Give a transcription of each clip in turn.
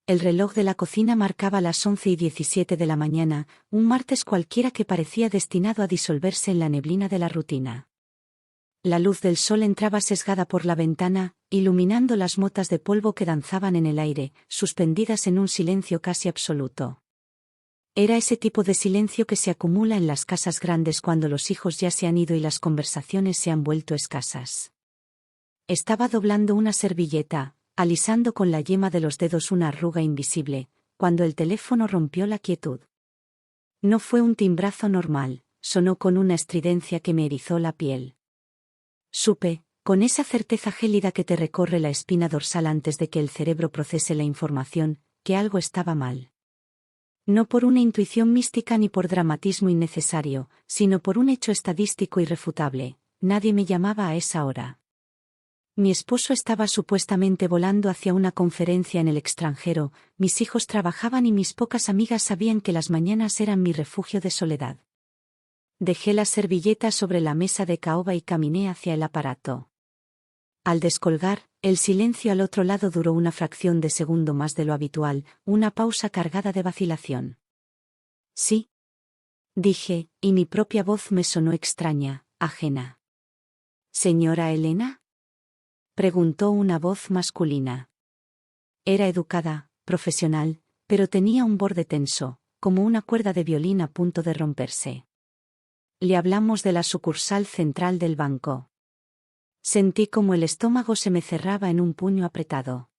El reloj de la cocina marcaba las 11:17 de la mañana, un martes cualquiera que parecía destinado a disolverse en la neblina de la rutina. La luz del sol entraba sesgada por la ventana, iluminando las motas de polvo que danzaban en el aire, suspendidas en un silencio casi absoluto. Era ese tipo de silencio que se acumula en las casas grandes cuando los hijos ya se han ido y las conversaciones se han vuelto escasas. Estaba doblando una servilleta, alisando con la yema de los dedos una arruga invisible, cuando el teléfono rompió la quietud. No fue un timbrazo normal, sonó con una estridencia que me erizó la piel. Supe, con esa certeza gélida que te recorre la espina dorsal antes de que el cerebro procese la información, que algo estaba mal. No por una intuición mística ni por dramatismo innecesario, sino por un hecho estadístico irrefutable: nadie me llamaba a esa hora. Mi esposo estaba supuestamente volando hacia una conferencia en el extranjero, mis hijos trabajaban y mis pocas amigas sabían que las mañanas eran mi refugio de soledad. Dejé la servilleta sobre la mesa de caoba y caminé hacia el aparato. Al descolgar, el silencio al otro lado duró una fracción de segundo más de lo habitual, una pausa cargada de vacilación. Sí, dije, y mi propia voz me sonó extraña, ajena. ¿Señora Elena?, preguntó una voz masculina. Era educada, profesional, pero tenía un borde tenso, como una cuerda de violín a punto de romperse. Le hablamos de la sucursal central del banco. Sentí como el estómago se me cerraba en un puño apretado.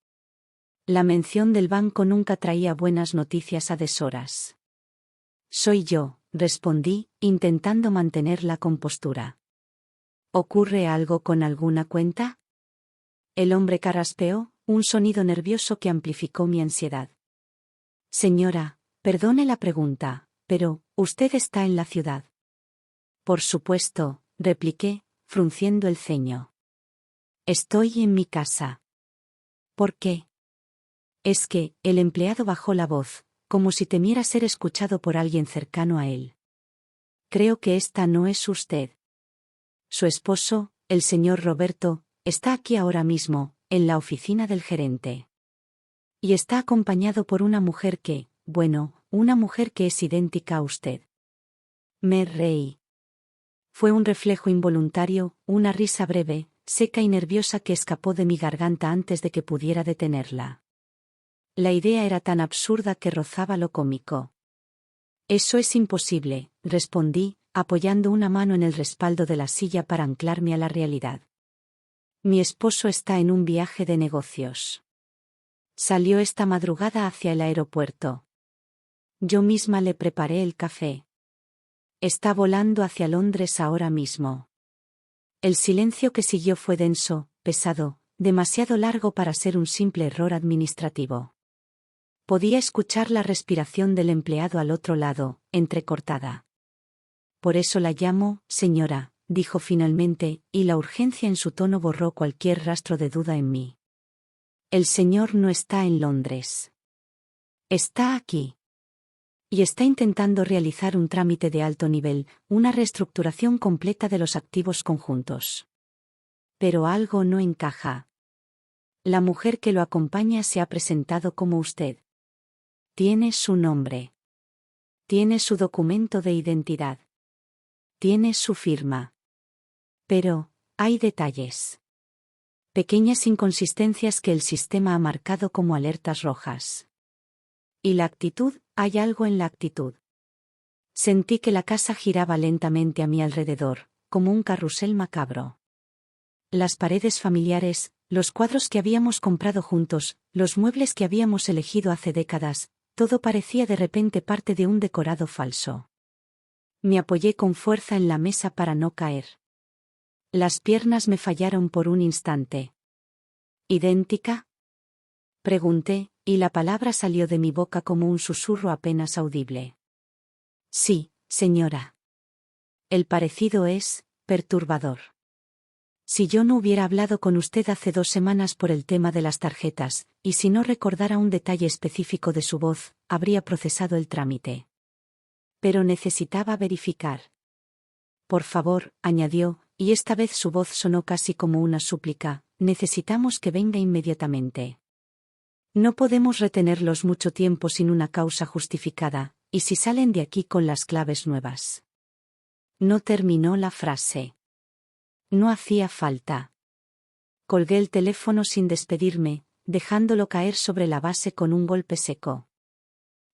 La mención del banco nunca traía buenas noticias a deshoras. Soy yo, respondí, intentando mantener la compostura. ¿Ocurre algo con alguna cuenta?, el hombre carraspeó, un sonido nervioso que amplificó mi ansiedad. Señora, perdone la pregunta, pero, ¿usted está en la ciudad? Por supuesto, repliqué, frunciendo el ceño. Estoy en mi casa. ¿Por qué? Es que, el empleado bajó la voz, como si temiera ser escuchado por alguien cercano a él. Creo que esta no es usted. Su esposo, el señor Roberto, está aquí ahora mismo, en la oficina del gerente. Y está acompañado por una mujer que, bueno, una mujer que es idéntica a usted. Me reí. Fue un reflejo involuntario, una risa breve, seca y nerviosa que escapó de mi garganta antes de que pudiera detenerla. La idea era tan absurda que rozaba lo cómico. Eso es imposible, respondí, apoyando una mano en el respaldo de la silla para anclarme a la realidad. Mi esposo está en un viaje de negocios. Salió esta madrugada hacia el aeropuerto. Yo misma le preparé el café. Está volando hacia Londres ahora mismo. El silencio que siguió fue denso, pesado, demasiado largo para ser un simple error administrativo. Podía escuchar la respiración del empleado al otro lado, entrecortada. Por eso la llamo, señora, dijo finalmente, y la urgencia en su tono borró cualquier rastro de duda en mí. El señor no está en Londres. Está aquí. Y está intentando realizar un trámite de alto nivel, una reestructuración completa de los activos conjuntos. Pero algo no encaja. La mujer que lo acompaña se ha presentado como usted. Tiene su nombre. Tiene su documento de identidad. Tiene su firma. Pero, hay detalles. Pequeñas inconsistencias que el sistema ha marcado como alertas rojas. ¿Y la actitud? Hay algo en la actitud. Sentí que la casa giraba lentamente a mi alrededor, como un carrusel macabro. Las paredes familiares, los cuadros que habíamos comprado juntos, los muebles que habíamos elegido hace décadas, todo parecía de repente parte de un decorado falso. Me apoyé con fuerza en la mesa para no caer. Las piernas me fallaron por un instante. ¿Idéntica?, pregunté, y la palabra salió de mi boca como un susurro apenas audible. Sí, señora. El parecido es perturbador. Si yo no hubiera hablado con usted hace 2 semanas por el tema de las tarjetas, y si no recordara un detalle específico de su voz, habría procesado el trámite. Pero necesitaba verificar. Por favor, añadió, y esta vez su voz sonó casi como una súplica, necesitamos que venga inmediatamente. No podemos retenerlos mucho tiempo sin una causa justificada, y si salen de aquí con las claves nuevas. No terminó la frase. No hacía falta. Colgué el teléfono sin despedirme, dejándolo caer sobre la base con un golpe seco.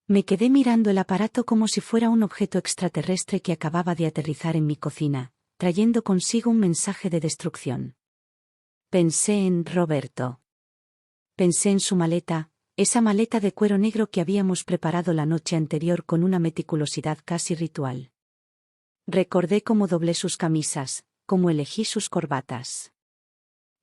Me quedé mirando el aparato como si fuera un objeto extraterrestre que acababa de aterrizar en mi cocina, trayendo consigo un mensaje de destrucción. Pensé en Roberto. Pensé en su maleta, esa maleta de cuero negro que habíamos preparado la noche anterior con una meticulosidad casi ritual. Recordé cómo doblé sus camisas, cómo elegí sus corbatas.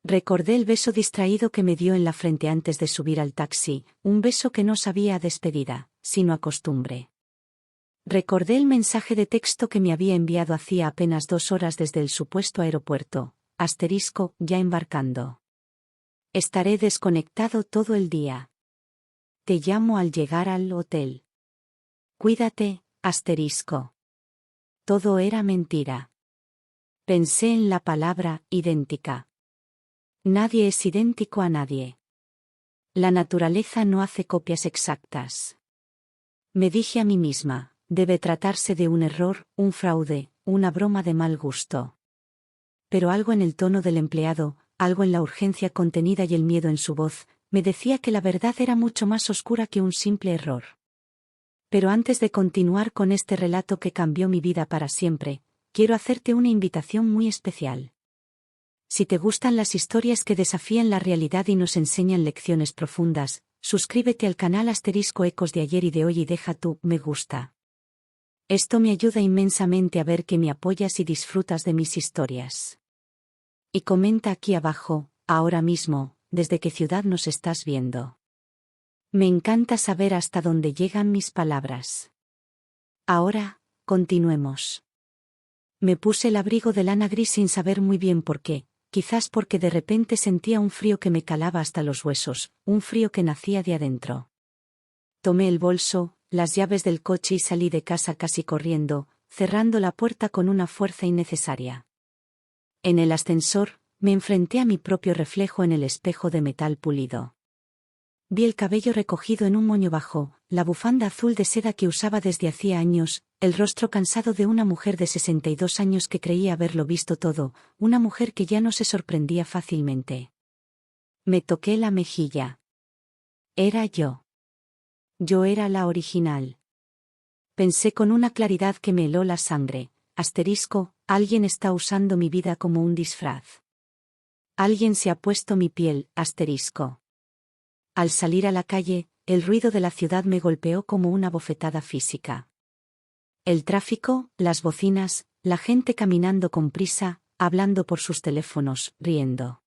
Recordé el beso distraído que me dio en la frente antes de subir al taxi, un beso que no sabía a despedida, sino a costumbre. Recordé el mensaje de texto que me había enviado hacía apenas 2 horas desde el supuesto aeropuerto, ya embarcando. Estaré desconectado todo el día. Te llamo al llegar al hotel. Cuídate, Todo era mentira. Pensé en la palabra idéntica. Nadie es idéntico a nadie. La naturaleza no hace copias exactas. Me dije a mí misma, debe tratarse de un error, un fraude, una broma de mal gusto. Pero algo en el tono del empleado, algo en la urgencia contenida y el miedo en su voz, me decía que la verdad era mucho más oscura que un simple error. Pero antes de continuar con este relato que cambió mi vida para siempre, quiero hacerte una invitación muy especial. Si te gustan las historias que desafían la realidad y nos enseñan lecciones profundas, suscríbete al canal Ecos de ayer y de hoy y deja tu me gusta. Esto me ayuda inmensamente a ver que me apoyas y disfrutas de mis historias. Y comenta aquí abajo, ahora mismo, desde qué ciudad nos estás viendo. Me encanta saber hasta dónde llegan mis palabras. Ahora, continuemos. Me puse el abrigo de lana gris sin saber muy bien por qué. Quizás porque de repente sentía un frío que me calaba hasta los huesos, un frío que nacía de adentro. Tomé el bolso, las llaves del coche y salí de casa casi corriendo, cerrando la puerta con una fuerza innecesaria. En el ascensor, me enfrenté a mi propio reflejo en el espejo de metal pulido. Vi el cabello recogido en un moño bajo, la bufanda azul de seda que usaba desde hacía años, el rostro cansado de una mujer de 62 años que creía haberlo visto todo, una mujer que ya no se sorprendía fácilmente. Me toqué la mejilla. Era yo. Yo era la original. Pensé con una claridad que me heló la sangre. Alguien está usando mi vida como un disfraz. Alguien se ha puesto mi piel. Al salir a la calle, el ruido de la ciudad me golpeó como una bofetada física. El tráfico, las bocinas, la gente caminando con prisa, hablando por sus teléfonos, riendo.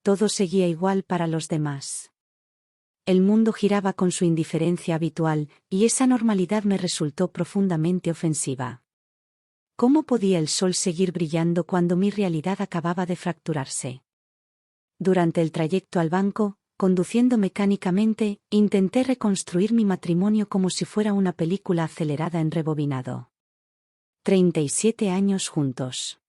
Todo seguía igual para los demás. El mundo giraba con su indiferencia habitual, y esa normalidad me resultó profundamente ofensiva. ¿Cómo podía el sol seguir brillando cuando mi realidad acababa de fracturarse? Durante el trayecto al banco, conduciendo mecánicamente, intenté reconstruir mi matrimonio como si fuera una película acelerada en rebobinado. 37 años juntos.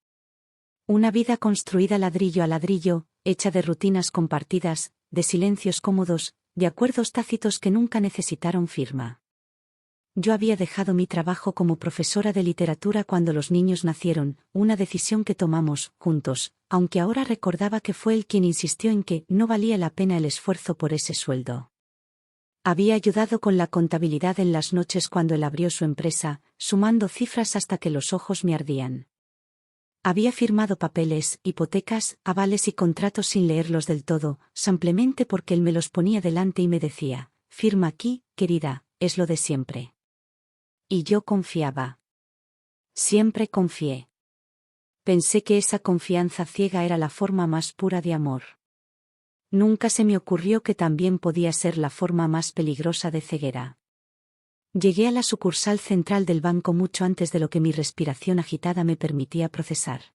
Una vida construida ladrillo a ladrillo, hecha de rutinas compartidas, de silencios cómodos, de acuerdos tácitos que nunca necesitaron firma. Yo había dejado mi trabajo como profesora de literatura cuando los niños nacieron, una decisión que tomamos, juntos, aunque ahora recordaba que fue él quien insistió en que no valía la pena el esfuerzo por ese sueldo. Había ayudado con la contabilidad en las noches cuando él abrió su empresa, sumando cifras hasta que los ojos me ardían. Había firmado papeles, hipotecas, avales y contratos sin leerlos del todo, simplemente porque él me los ponía delante y me decía, firma aquí, querida, es lo de siempre. Y yo confiaba. Siempre confié. Pensé que esa confianza ciega era la forma más pura de amor. Nunca se me ocurrió que también podía ser la forma más peligrosa de ceguera. Llegué a la sucursal central del banco mucho antes de lo que mi respiración agitada me permitía procesar.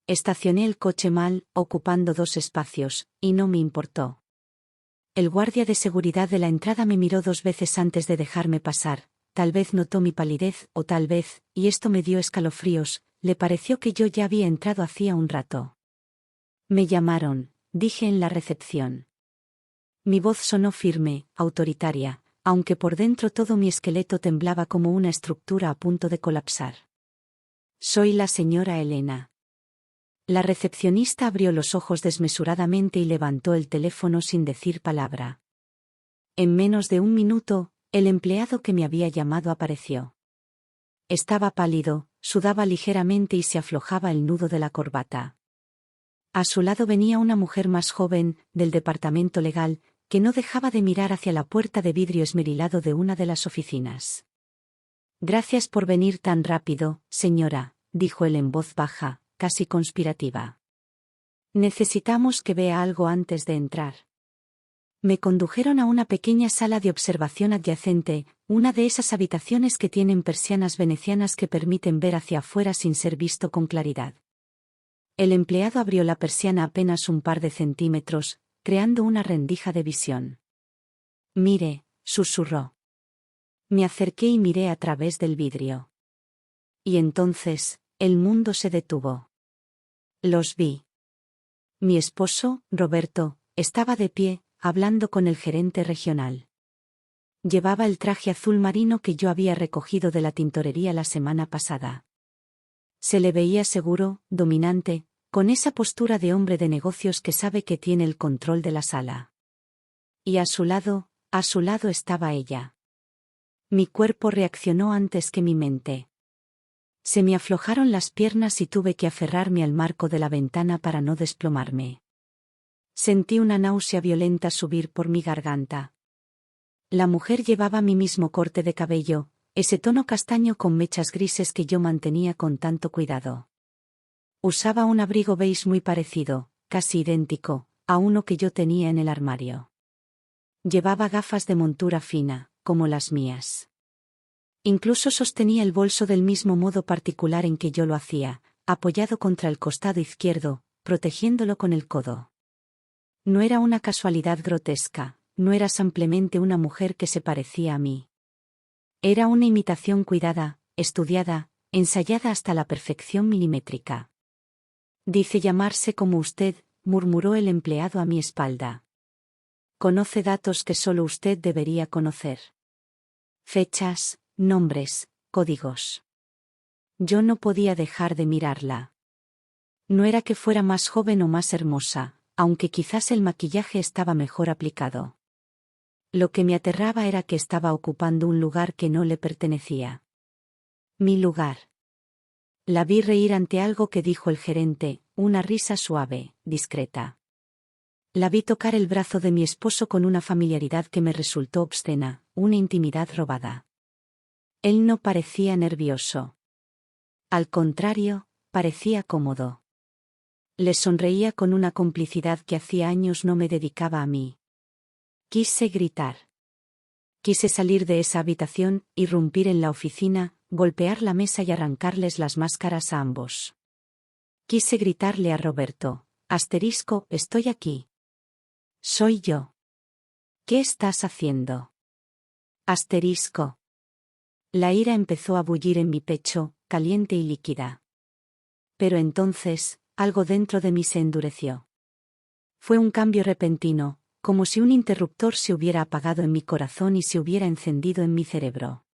Estacioné el coche mal, ocupando 2 espacios, y no me importó. El guardia de seguridad de la entrada me miró 2 veces antes de dejarme pasar, tal vez notó mi palidez, o tal vez, y esto me dio escalofríos, le pareció que yo ya había entrado hacía un rato. Me llamaron, dije en la recepción. Mi voz sonó firme, autoritaria, aunque por dentro todo mi esqueleto temblaba como una estructura a punto de colapsar. Soy la señora Elena. La recepcionista abrió los ojos desmesuradamente y levantó el teléfono sin decir palabra. En menos de un minuto, el empleado que me había llamado apareció. Estaba pálido, sudaba ligeramente y se aflojaba el nudo de la corbata. A su lado venía una mujer más joven, del departamento legal, que no dejaba de mirar hacia la puerta de vidrio esmerilado de una de las oficinas. Gracias por venir tan rápido, señora, dijo él en voz baja, casi conspirativa. Necesitamos que vea algo antes de entrar. Me condujeron a una pequeña sala de observación adyacente, una de esas habitaciones que tienen persianas venecianas que permiten ver hacia afuera sin ser visto con claridad. El empleado abrió la persiana apenas un par de centímetros, creando una rendija de visión. Mire, susurró. Me acerqué y miré a través del vidrio. Y entonces, el mundo se detuvo. Los vi. Mi esposo, Roberto, estaba de pie, hablando con el gerente regional. Llevaba el traje azul marino que yo había recogido de la tintorería la semana pasada. Se le veía seguro, dominante, con esa postura de hombre de negocios que sabe que tiene el control de la sala. Y a su lado estaba ella. Mi cuerpo reaccionó antes que mi mente. Se me aflojaron las piernas y tuve que aferrarme al marco de la ventana para no desplomarme. Sentí una náusea violenta subir por mi garganta. La mujer llevaba mi mismo corte de cabello, ese tono castaño con mechas grises que yo mantenía con tanto cuidado. Usaba un abrigo beige muy parecido, casi idéntico, a uno que yo tenía en el armario. Llevaba gafas de montura fina, como las mías. Incluso sostenía el bolso del mismo modo particular en que yo lo hacía, apoyado contra el costado izquierdo, protegiéndolo con el codo. No era una casualidad grotesca, no era simplemente una mujer que se parecía a mí. Era una imitación cuidada, estudiada, ensayada hasta la perfección milimétrica. Dice llamarse como usted, murmuró el empleado a mi espalda. Conoce datos que solo usted debería conocer. Fechas, nombres, códigos. Yo no podía dejar de mirarla. No era que fuera más joven o más hermosa, aunque quizás el maquillaje estaba mejor aplicado. Lo que me aterraba era que estaba ocupando un lugar que no le pertenecía. Mi lugar. La vi reír ante algo que dijo el gerente, una risa suave, discreta. La vi tocar el brazo de mi esposo con una familiaridad que me resultó obscena, una intimidad robada. Él no parecía nervioso. Al contrario, parecía cómodo. Le sonreía con una complicidad que hacía años no me dedicaba a mí. Quise gritar. Quise salir de esa habitación, irrumpir en la oficina, golpear la mesa y arrancarles las máscaras a ambos. Quise gritarle a Roberto, estoy aquí. Soy yo. ¿Qué estás haciendo? La ira empezó a bullir en mi pecho, caliente y líquida. Pero entonces, algo dentro de mí se endureció. Fue un cambio repentino, como si un interruptor se hubiera apagado en mi corazón y se hubiera encendido en mi cerebro.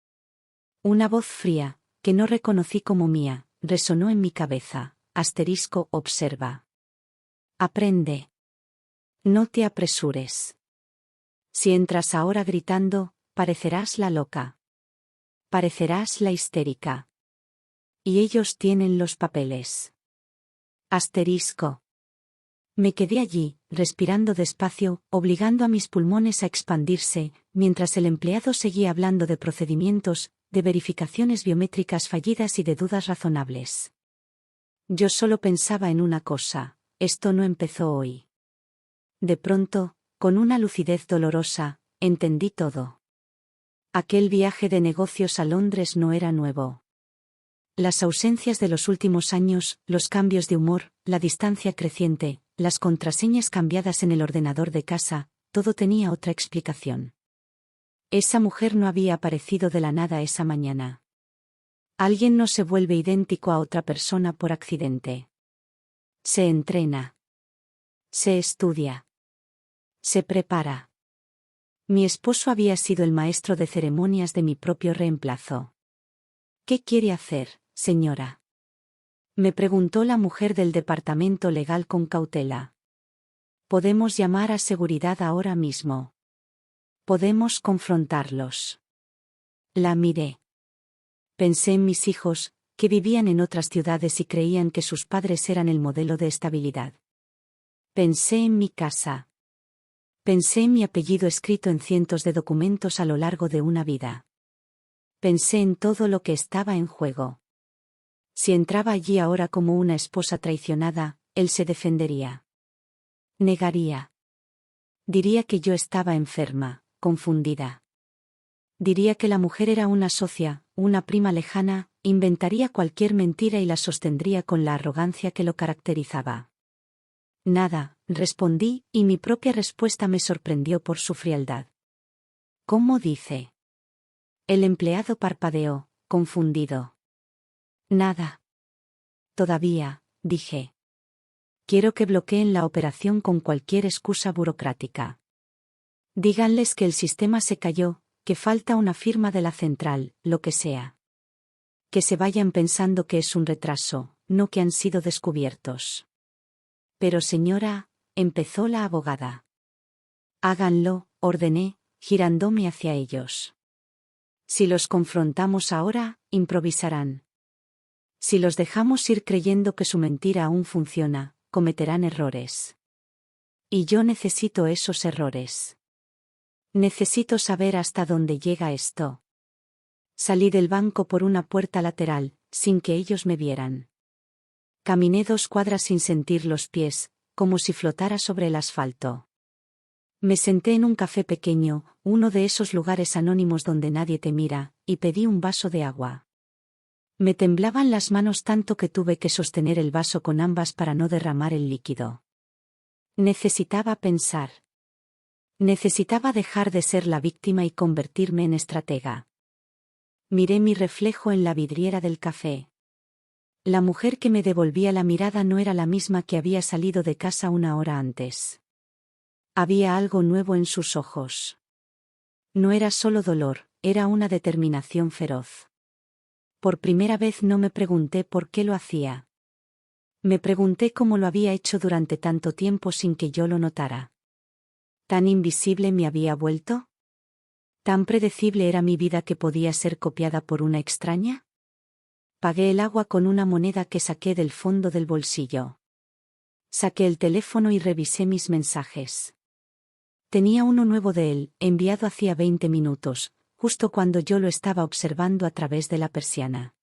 Una voz fría, que no reconocí como mía, resonó en mi cabeza. Observa. Aprende. No te apresures. Si entras ahora gritando, parecerás la loca. Parecerás la histérica. Y ellos tienen los papeles. Me quedé allí, respirando despacio, obligando a mis pulmones a expandirse, mientras el empleado seguía hablando de procedimientos, de verificaciones biométricas fallidas y de dudas razonables. Yo solo pensaba en una cosa, esto no empezó hoy. De pronto, con una lucidez dolorosa, entendí todo. Aquel viaje de negocios a Londres no era nuevo. Las ausencias de los últimos años, los cambios de humor, la distancia creciente, las contraseñas cambiadas en el ordenador de casa, todo tenía otra explicación. Esa mujer no había aparecido de la nada esa mañana. Alguien no se vuelve idéntico a otra persona por accidente. Se entrena. Se estudia. Se prepara. Mi esposo había sido el maestro de ceremonias de mi propio reemplazo. ¿Qué quiere hacer, señora?, me preguntó la mujer del departamento legal con cautela. Podemos llamar a seguridad ahora mismo. Podemos confrontarlos. La miré. Pensé en mis hijos, que vivían en otras ciudades y creían que sus padres eran el modelo de estabilidad. Pensé en mi casa. Pensé en mi apellido escrito en cientos de documentos a lo largo de una vida. Pensé en todo lo que estaba en juego. Si entraba allí ahora como una esposa traicionada, él se defendería. Negaría. Diría que yo estaba enferma, confundida. Diría que la mujer era una socia, una prima lejana, inventaría cualquier mentira y la sostendría con la arrogancia que lo caracterizaba. Nada, respondí, y mi propia respuesta me sorprendió por su frialdad. ¿Cómo dice? El empleado parpadeó, confundido. Nada. Todavía, dije. Quiero que bloqueen la operación con cualquier excusa burocrática. Díganles que el sistema se cayó, que falta una firma de la central, lo que sea. Que se vayan pensando que es un retraso, no que han sido descubiertos. Pero señora, empezó la abogada. Háganlo, ordené, girándome hacia ellos. Si los confrontamos ahora, improvisarán. Si los dejamos ir creyendo que su mentira aún funciona, cometerán errores. Y yo necesito esos errores. Necesito saber hasta dónde llega esto. Salí del banco por una puerta lateral, sin que ellos me vieran. Caminé 2 cuadras sin sentir los pies, como si flotara sobre el asfalto. Me senté en un café pequeño, uno de esos lugares anónimos donde nadie te mira, y pedí un vaso de agua. Me temblaban las manos tanto que tuve que sostener el vaso con ambas para no derramar el líquido. Necesitaba pensar. Necesitaba dejar de ser la víctima y convertirme en estratega. Miré mi reflejo en la vidriera del café. La mujer que me devolvía la mirada no era la misma que había salido de casa una hora antes. Había algo nuevo en sus ojos. No era solo dolor, era una determinación feroz. Por primera vez no me pregunté por qué lo hacía. Me pregunté cómo lo había hecho durante tanto tiempo sin que yo lo notara. ¿Tan invisible me había vuelto? ¿Tan predecible era mi vida que podía ser copiada por una extraña? Pagué el agua con una moneda que saqué del fondo del bolsillo. Saqué el teléfono y revisé mis mensajes. Tenía uno nuevo de él, enviado hacía 20 minutos, justo cuando yo lo estaba observando a través de la persiana.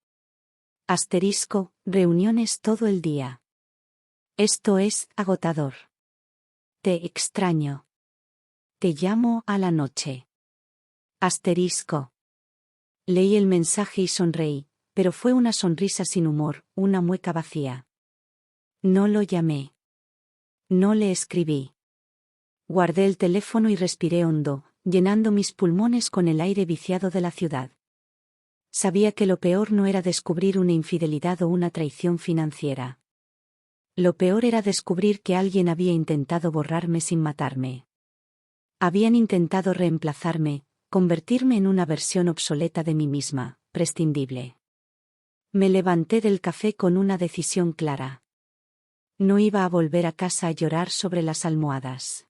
Asterisco, reuniones todo el día. Esto es agotador. Te extraño. Te llamo a la noche. Asterisco. Leí el mensaje y sonreí, pero fue una sonrisa sin humor, una mueca vacía. No lo llamé. No le escribí. Guardé el teléfono y respiré hondo, llenando mis pulmones con el aire viciado de la ciudad. Sabía que lo peor no era descubrir una infidelidad o una traición financiera. Lo peor era descubrir que alguien había intentado borrarme sin matarme. Habían intentado reemplazarme, convertirme en una versión obsoleta de mí misma, prescindible. Me levanté del café con una decisión clara. No iba a volver a casa a llorar sobre las almohadas.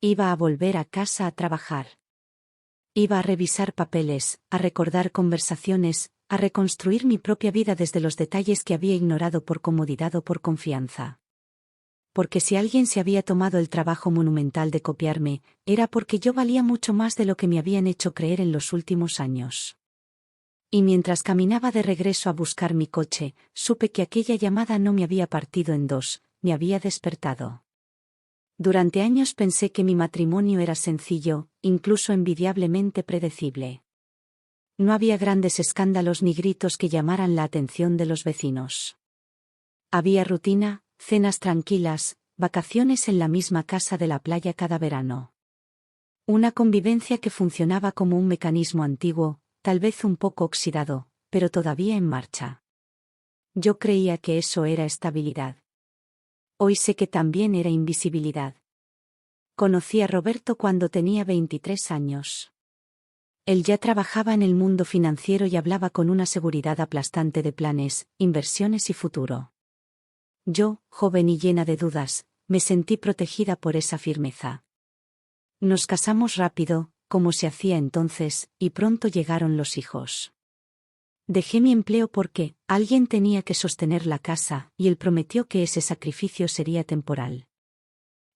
Iba a volver a casa a trabajar. Iba a revisar papeles, a recordar conversaciones, a reconstruir mi propia vida desde los detalles que había ignorado por comodidad o por confianza. Porque si alguien se había tomado el trabajo monumental de copiarme, era porque yo valía mucho más de lo que me habían hecho creer en los últimos años. Y mientras caminaba de regreso a buscar mi coche, supe que aquella llamada no me había partido en dos, me había despertado. Durante años pensé que mi matrimonio era sencillo, incluso envidiablemente predecible. No había grandes escándalos ni gritos que llamaran la atención de los vecinos. Había rutina, cenas tranquilas, vacaciones en la misma casa de la playa cada verano. Una convivencia que funcionaba como un mecanismo antiguo, tal vez un poco oxidado, pero todavía en marcha. Yo creía que eso era estabilidad. Hoy sé que también era invisibilidad. Conocí a Roberto cuando tenía 23 años. Él ya trabajaba en el mundo financiero y hablaba con una seguridad aplastante de planes, inversiones y futuro. Yo, joven y llena de dudas, me sentí protegida por esa firmeza. Nos casamos rápido, como se hacía entonces, y pronto llegaron los hijos. Dejé mi empleo porque alguien tenía que sostener la casa, y él prometió que ese sacrificio sería temporal.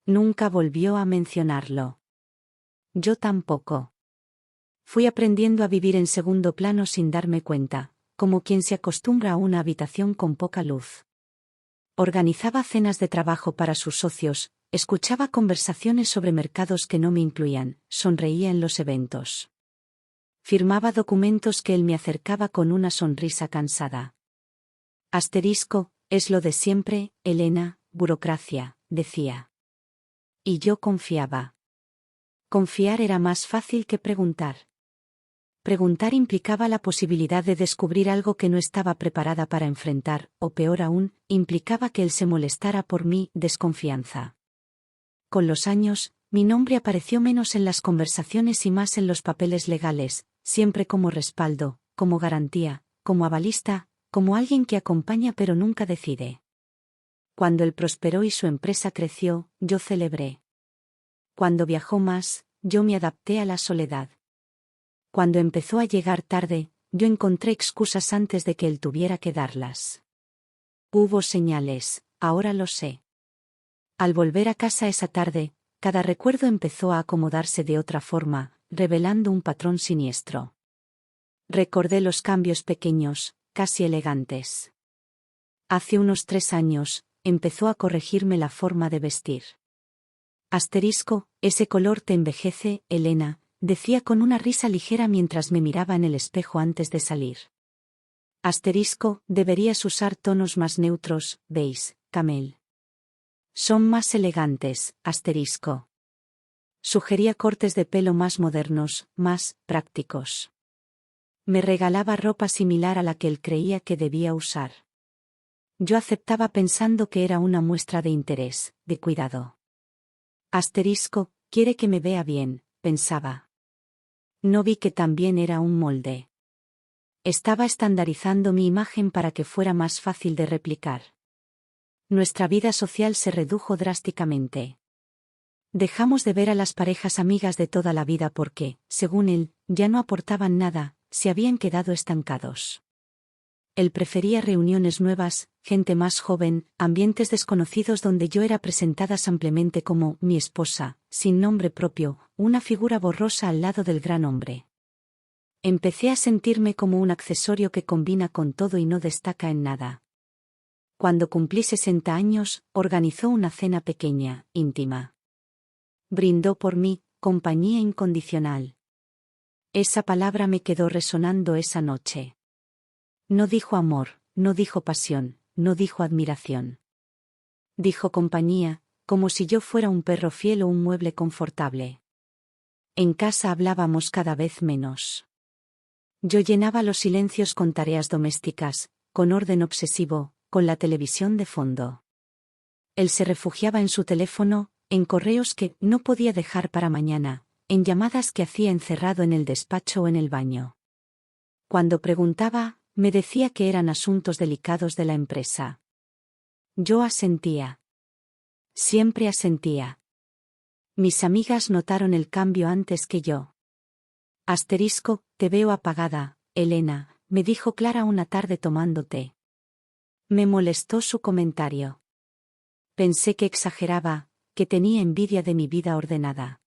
Nunca volvió a mencionarlo. Yo tampoco. Fui aprendiendo a vivir en segundo plano sin darme cuenta, como quien se acostumbra a una habitación con poca luz. Organizaba cenas de trabajo para sus socios, escuchaba conversaciones sobre mercados que no me incluían, sonreía en los eventos. Firmaba documentos que él me acercaba con una sonrisa cansada. Asterisco, es lo de siempre, Elena, burocracia, decía. Y yo confiaba. Confiar era más fácil que preguntar. Preguntar implicaba la posibilidad de descubrir algo que no estaba preparada para enfrentar, o peor aún, implicaba que él se molestara por mi desconfianza. Con los años, mi nombre apareció menos en las conversaciones y más en los papeles legales, siempre como respaldo, como garantía, como avalista, como alguien que acompaña pero nunca decide. Cuando él prosperó y su empresa creció, yo celebré. Cuando viajó más, yo me adapté a la soledad. Cuando empezó a llegar tarde, yo encontré excusas antes de que él tuviera que darlas. Hubo señales, ahora lo sé. Al volver a casa esa tarde, cada recuerdo empezó a acomodarse de otra forma, revelando un patrón siniestro. Recordé los cambios pequeños, casi elegantes. Hace unos 3 años, empezó a corregirme la forma de vestir. Asterisco, ese color te envejece, Elena, decía con una risa ligera mientras me miraba en el espejo antes de salir. Asterisco, deberías usar tonos más neutros, beige, camel. Son más elegantes, asterisco. Sugería cortes de pelo más modernos, más prácticos. Me regalaba ropa similar a la que él creía que debía usar. Yo aceptaba pensando que era una muestra de interés, de cuidado. Asterisco, quiere que me vea bien, pensaba. No vi que también era un molde. Estaba estandarizando mi imagen para que fuera más fácil de replicar. Nuestra vida social se redujo drásticamente. Dejamos de ver a las parejas amigas de toda la vida porque, según él, ya no aportaban nada, se habían quedado estancados. Él prefería reuniones nuevas, gente más joven, ambientes desconocidos donde yo era presentada ampliamente como mi esposa, sin nombre propio, una figura borrosa al lado del gran hombre. Empecé a sentirme como un accesorio que combina con todo y no destaca en nada. Cuando cumplí 60 años, organizó una cena pequeña, íntima. Brindó por mí, compañía incondicional. Esa palabra me quedó resonando esa noche. No dijo amor, no dijo pasión, no dijo admiración. Dijo compañía, como si yo fuera un perro fiel o un mueble confortable. En casa hablábamos cada vez menos. Yo llenaba los silencios con tareas domésticas, con orden obsesivo, con la televisión de fondo. Él se refugiaba en su teléfono, en correos que no podía dejar para mañana, en llamadas que hacía encerrado en el despacho o en el baño. Cuando preguntaba, me decía que eran asuntos delicados de la empresa. Yo asentía. Siempre asentía. Mis amigas notaron el cambio antes que yo. Asterisco, te veo apagada, Elena, me dijo Clara una tarde tomando té. Me molestó su comentario. Pensé que exageraba, que tenía envidia de mi vida ordenada.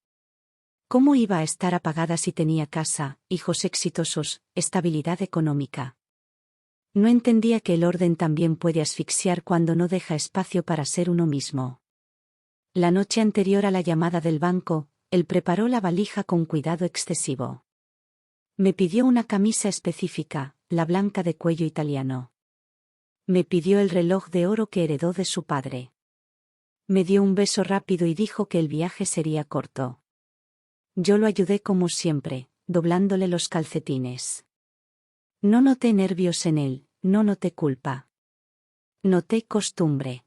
¿Cómo iba a estar apagada si tenía casa, hijos exitosos, estabilidad económica? No entendía que el orden también puede asfixiar cuando no deja espacio para ser uno mismo. La noche anterior a la llamada del banco, él preparó la valija con cuidado excesivo. Me pidió una camisa específica, la blanca de cuello italiano. Me pidió el reloj de oro que heredó de su padre. Me dio un beso rápido y dijo que el viaje sería corto. Yo lo ayudé como siempre, doblándole los calcetines. No noté nervios en él, no noté culpa. Noté costumbre.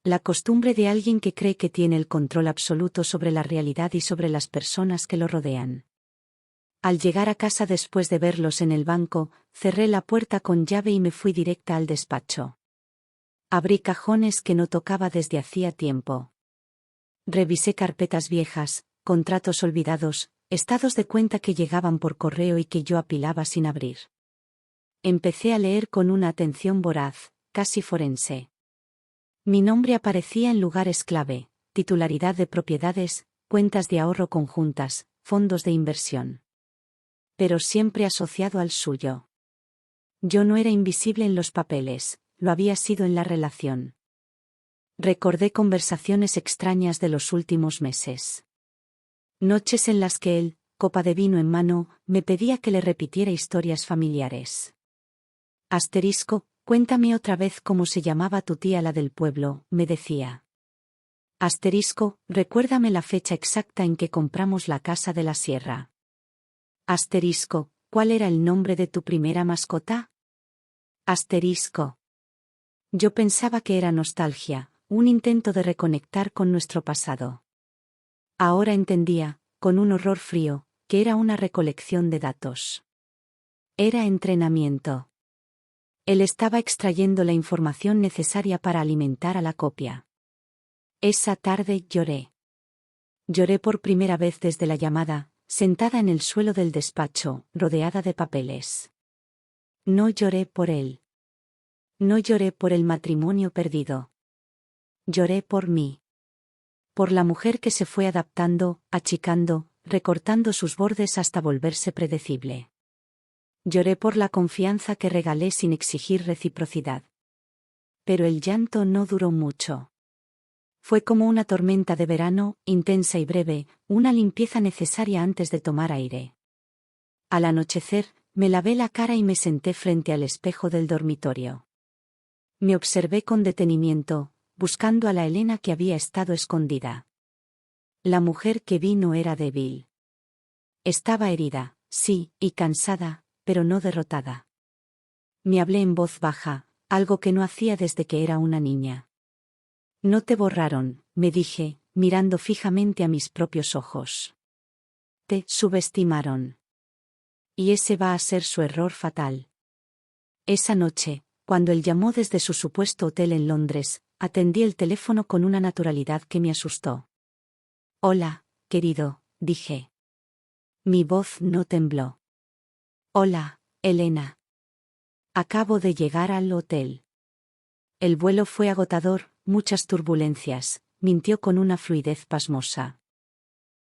La costumbre de alguien que cree que tiene el control absoluto sobre la realidad y sobre las personas que lo rodean. Al llegar a casa después de verlos en el banco, cerré la puerta con llave y me fui directa al despacho. Abrí cajones que no tocaba desde hacía tiempo. Revisé carpetas viejas, contratos olvidados, estados de cuenta que llegaban por correo y que yo apilaba sin abrir. Empecé a leer con una atención voraz, casi forense. Mi nombre aparecía en lugares clave: titularidad de propiedades, cuentas de ahorro conjuntas, fondos de inversión. Pero siempre asociado al suyo. Yo no era invisible en los papeles, lo había sido en la relación. Recordé conversaciones extrañas de los últimos meses. Noches en las que él, copa de vino en mano, me pedía que le repitiera historias familiares. Asterisco, cuéntame otra vez cómo se llamaba tu tía la del pueblo, me decía. Asterisco, recuérdame la fecha exacta en que compramos la casa de la sierra. Asterisco, ¿cuál era el nombre de tu primera mascota? Asterisco. Yo pensaba que era nostalgia, un intento de reconectar con nuestro pasado. Ahora entendía, con un horror frío, que era una recolección de datos. Era entrenamiento. Él estaba extrayendo la información necesaria para alimentar a la copia. Esa tarde lloré. Lloré por primera vez desde la llamada, sentada en el suelo del despacho, rodeada de papeles. No lloré por él. No lloré por el matrimonio perdido. Lloré por mí. Por la mujer que se fue adaptando, achicando, recortando sus bordes hasta volverse predecible. Lloré por la confianza que regalé sin exigir reciprocidad. Pero el llanto no duró mucho. Fue como una tormenta de verano, intensa y breve, una limpieza necesaria antes de tomar aire. Al anochecer, me lavé la cara y me senté frente al espejo del dormitorio. Me observé con detenimiento, buscando a la Elena que había estado escondida. La mujer que vi no era débil. Estaba herida, sí, y cansada, pero no derrotada. Me hablé en voz baja, algo que no hacía desde que era una niña. No te borraron, me dije, mirando fijamente a mis propios ojos. Te subestimaron. Y ese va a ser su error fatal. Esa noche, cuando él llamó desde su supuesto hotel en Londres, atendí el teléfono con una naturalidad que me asustó. Hola, querido, dije. Mi voz no tembló. Hola, Elena. Acabo de llegar al hotel. El vuelo fue agotador, muchas turbulencias, mintió con una fluidez pasmosa.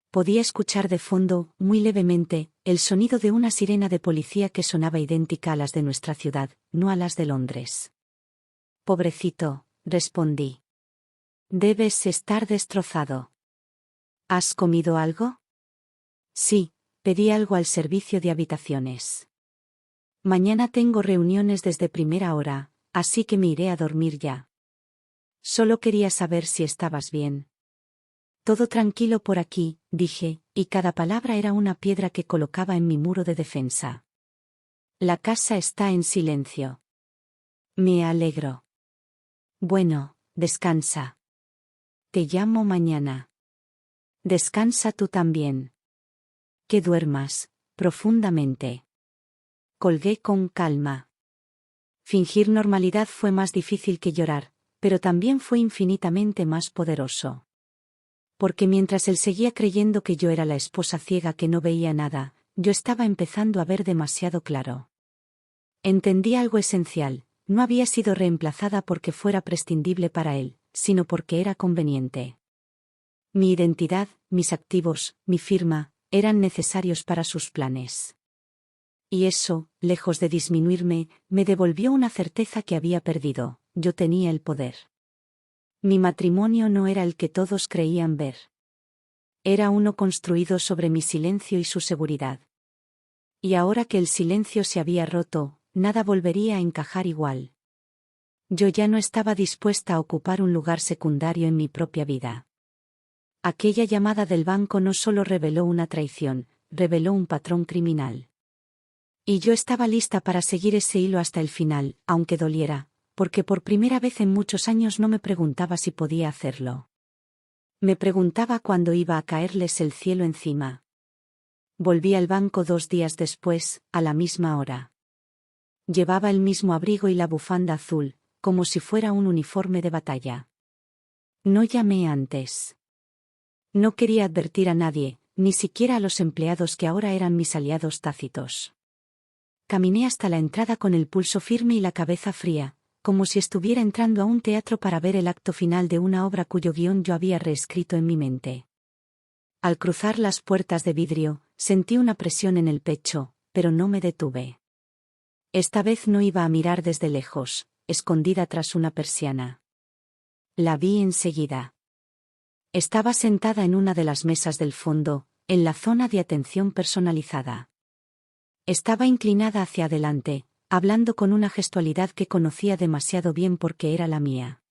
Podía escuchar de fondo, muy levemente, el sonido de una sirena de policía que sonaba idéntica a las de nuestra ciudad, no a las de Londres. Pobrecito, respondí. Debes estar destrozado. ¿Has comido algo? Sí, pedí algo al servicio de habitaciones. Mañana tengo reuniones desde primera hora, así que me iré a dormir ya. Solo quería saber si estabas bien. Todo tranquilo por aquí, dije, y cada palabra era una piedra que colocaba en mi muro de defensa. La casa está en silencio. Me alegro. Bueno, descansa. Te llamo mañana. Descansa tú también. Que duermas, profundamente. Colgué con calma. Fingir normalidad fue más difícil que llorar, pero también fue infinitamente más poderoso. Porque mientras él seguía creyendo que yo era la esposa ciega que no veía nada, yo estaba empezando a ver demasiado claro. Entendí algo esencial: no había sido reemplazada porque fuera prescindible para él, sino porque era conveniente. Mi identidad, mis activos, mi firma, eran necesarios para sus planes. Y eso, lejos de disminuirme, me devolvió una certeza que había perdido: yo tenía el poder. Mi matrimonio no era el que todos creían ver. Era uno construido sobre mi silencio y su seguridad. Y ahora que el silencio se había roto, nada volvería a encajar igual. Yo ya no estaba dispuesta a ocupar un lugar secundario en mi propia vida. Aquella llamada del banco no solo reveló una traición, reveló un patrón criminal. Y yo estaba lista para seguir ese hilo hasta el final, aunque doliera, porque por primera vez en muchos años no me preguntaba si podía hacerlo. Me preguntaba cuándo iba a caerles el cielo encima. Volví al banco 2 días después, a la misma hora. Llevaba el mismo abrigo y la bufanda azul, como si fuera un uniforme de batalla. No llamé antes. No quería advertir a nadie, ni siquiera a los empleados que ahora eran mis aliados tácitos. Caminé hasta la entrada con el pulso firme y la cabeza fría, como si estuviera entrando a un teatro para ver el acto final de una obra cuyo guión yo había reescrito en mi mente. Al cruzar las puertas de vidrio, sentí una presión en el pecho, pero no me detuve. Esta vez no iba a mirar desde lejos, escondida tras una persiana. La vi enseguida. Estaba sentada en una de las mesas del fondo, en la zona de atención personalizada. Estaba inclinada hacia adelante, hablando con una gestualidad que conocía demasiado bien porque era la mía.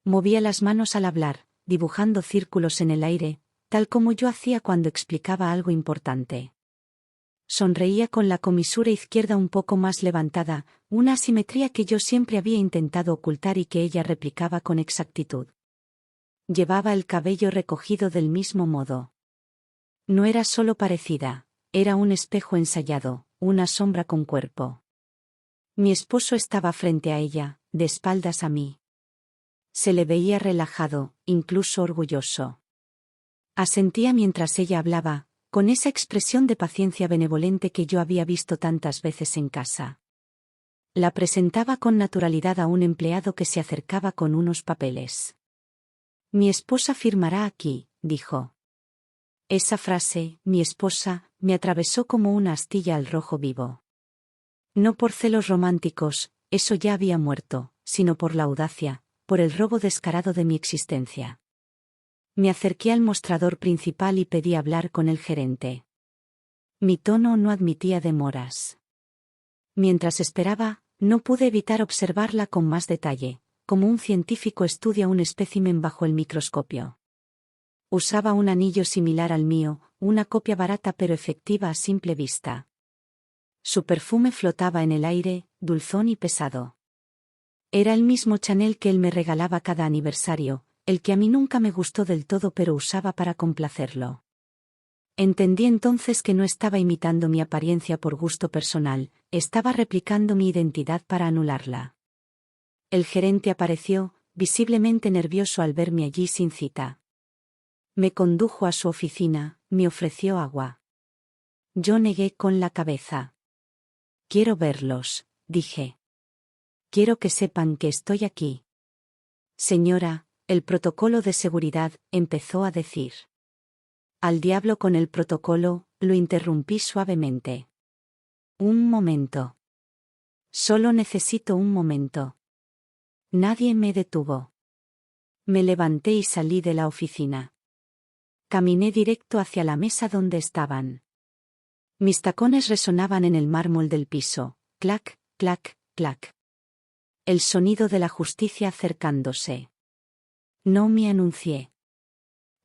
Movía las manos al hablar, dibujando círculos en el aire, tal como yo hacía cuando explicaba algo importante. Sonreía con la comisura izquierda un poco más levantada, una asimetría que yo siempre había intentado ocultar y que ella replicaba con exactitud. Llevaba el cabello recogido del mismo modo. No era solo parecida, era un espejo ensayado, una sombra con cuerpo. Mi esposo estaba frente a ella, de espaldas a mí. Se le veía relajado, incluso orgulloso. Asentía mientras ella hablaba, con esa expresión de paciencia benevolente que yo había visto tantas veces en casa. La presentaba con naturalidad a un empleado que se acercaba con unos papeles. Mi esposa firmará aquí, dijo. Esa frase, mi esposa, me atravesó como una astilla al rojo vivo. No por celos románticos, eso ya había muerto, sino por la audacia, por el robo descarado de mi existencia. Me acerqué al mostrador principal y pedí hablar con el gerente. Mi tono no admitía demoras. Mientras esperaba, no pude evitar observarla con más detalle, como un científico estudia un espécimen bajo el microscopio. Usaba un anillo similar al mío, una copia barata pero efectiva a simple vista. Su perfume flotaba en el aire, dulzón y pesado. Era el mismo Chanel que él me regalaba cada aniversario, el que a mí nunca me gustó del todo pero usaba para complacerlo. Entendí entonces que no estaba imitando mi apariencia por gusto personal, estaba replicando mi identidad para anularla. El gerente apareció, visiblemente nervioso al verme allí sin cita. Me condujo a su oficina, me ofreció agua. Yo negué con la cabeza. Quiero verlos, dije. Quiero que sepan que estoy aquí. Señora, el protocolo de seguridad, empezó a decir. Al diablo con el protocolo, lo interrumpí suavemente. Un momento. Solo necesito un momento. Nadie me detuvo. Me levanté y salí de la oficina. Caminé directo hacia la mesa donde estaban. Mis tacones resonaban en el mármol del piso, clac, clac, clac. El sonido de la justicia acercándose. No me anuncié.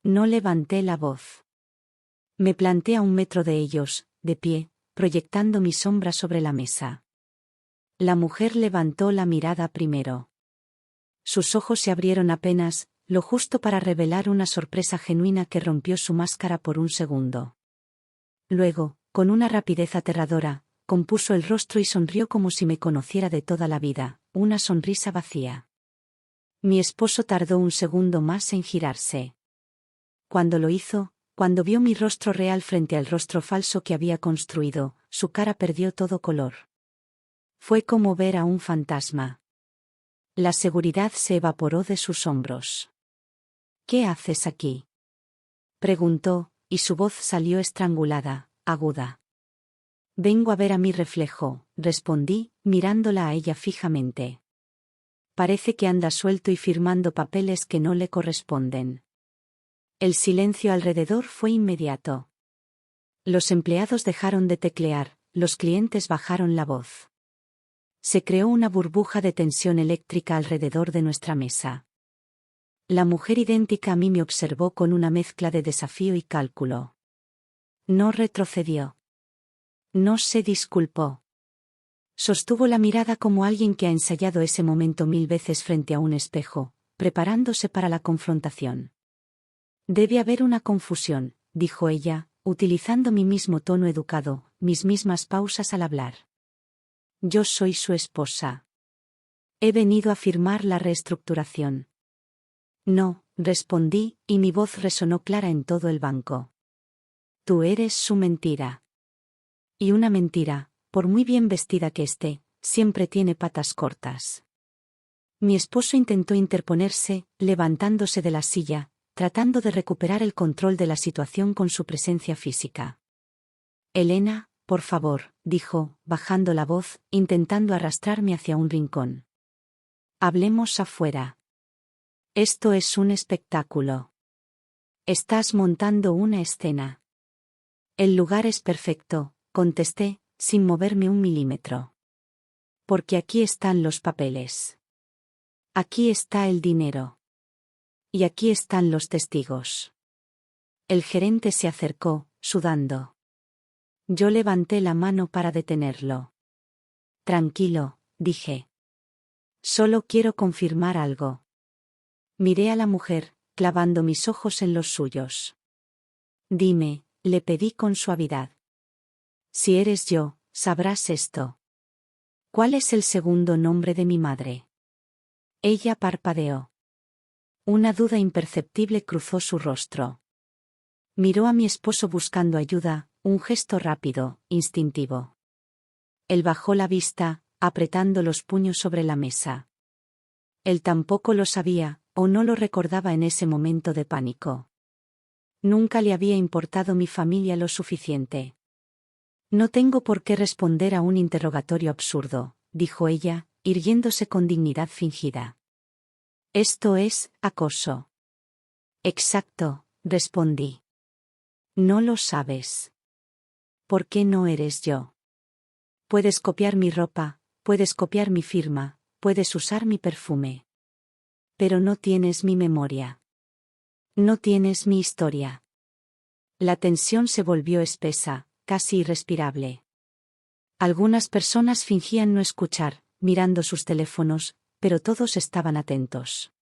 No levanté la voz. Me planté a 1 metro de ellos, de pie, proyectando mi sombra sobre la mesa. La mujer levantó la mirada primero. Sus ojos se abrieron apenas, lo justo para revelar una sorpresa genuina que rompió su máscara por un segundo. Luego, con una rapidez aterradora, compuso el rostro y sonrió como si me conociera de toda la vida, una sonrisa vacía. Mi esposo tardó un segundo más en girarse. Cuando lo hizo, cuando vio mi rostro real frente al rostro falso que había construido, su cara perdió todo color. Fue como ver a un fantasma. La seguridad se evaporó de sus hombros. ¿Qué haces aquí?, preguntó, y su voz salió estrangulada, aguda. Vengo a ver a mi reflejo, respondí, mirándola a ella fijamente. Parece que anda suelto y firmando papeles que no le corresponden. El silencio alrededor fue inmediato. Los empleados dejaron de teclear, los clientes bajaron la voz. Se creó una burbuja de tensión eléctrica alrededor de nuestra mesa. La mujer idéntica a mí me observó con una mezcla de desafío y cálculo. No retrocedió. No se disculpó. Sostuvo la mirada como alguien que ha ensayado ese momento 1000 veces frente a un espejo, preparándose para la confrontación. Debe haber una confusión, dijo ella, utilizando mi mismo tono educado, mis mismas pausas al hablar. Yo soy su esposa. He venido a firmar la reestructuración. No, respondí, y mi voz resonó clara en todo el banco. Tú eres su mentira. Y una mentira, por muy bien vestida que esté, siempre tiene patas cortas. Mi esposo intentó interponerse, levantándose de la silla, tratando de recuperar el control de la situación con su presencia física. Elena, por favor, dijo, bajando la voz, intentando arrastrarme hacia un rincón. Hablemos afuera. Esto es un espectáculo. Estás montando una escena. El lugar es perfecto, contesté, sin moverme un milímetro. Porque aquí están los papeles. Aquí está el dinero. Y aquí están los testigos. El gerente se acercó, sudando. Yo levanté la mano para detenerlo. Tranquilo, dije. Solo quiero confirmar algo. Miré a la mujer, clavando mis ojos en los suyos. Dime, le pedí con suavidad. Si eres yo, sabrás esto. ¿Cuál es el segundo nombre de mi madre? Ella parpadeó. Una duda imperceptible cruzó su rostro. Miró a mi esposo buscando ayuda, un gesto rápido, instintivo. Él bajó la vista, apretando los puños sobre la mesa. Él tampoco lo sabía, o no lo recordaba en ese momento de pánico. Nunca le había importado mi familia lo suficiente. No tengo por qué responder a un interrogatorio absurdo, dijo ella, irguiéndose con dignidad fingida. Esto es acoso. Exacto, respondí. No lo sabes. ¿Por qué no eres yo? Puedes copiar mi ropa, puedes copiar mi firma, puedes usar mi perfume. Pero no tienes mi memoria. No tienes mi historia. La tensión se volvió espesa, casi irrespirable. Algunas personas fingían no escuchar, mirando sus teléfonos, pero todos estaban atentos.